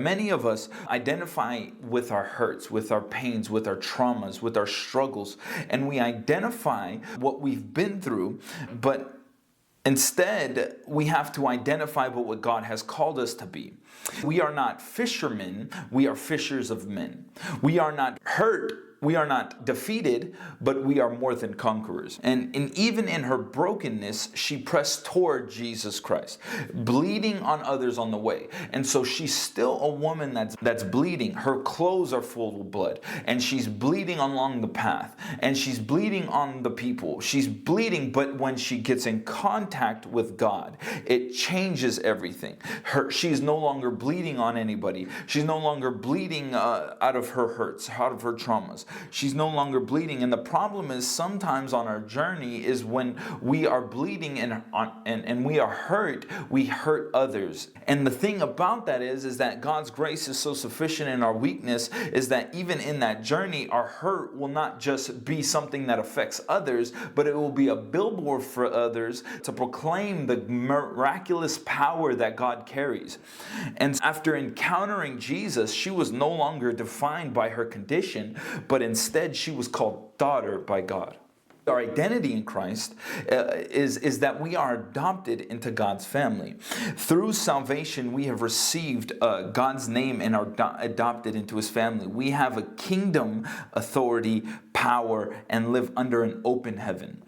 many of us identify with our hurts, with our pains, with our traumas, with our struggles, and we identify what we've been through, but instead, we have to identify what God has called us to be. We are not fishermen, we are fishers of men. We are not hurt, we are not defeated, but we are more than conquerors. And even in her brokenness, she pressed toward Jesus Christ, bleeding on others on the way. And so she's still a woman that's bleeding. Her clothes are full of blood, and she's bleeding along the path, and she's bleeding on the people. She's bleeding, but when she gets in contact with God, it changes everything. She's no longer bleeding on anybody. She's no longer bleeding out of her hurts, out of her traumas. She's no longer bleeding. And the problem is sometimes on our journey is when we are bleeding and we are hurt, we hurt others. And the thing about that is that God's grace is so sufficient in our weakness, is that even in that journey, our hurt will not just be something that affects others, but it will be a billboard for others to proclaim the miraculous power that God carries. And after encountering Jesus, she was no longer defined by her condition, but instead she was called daughter by God. Our identity in Christ is that we are adopted into God's family. Through salvation, we have received God's name and are adopted into His family. We have a kingdom authority, power, and live under an open heaven.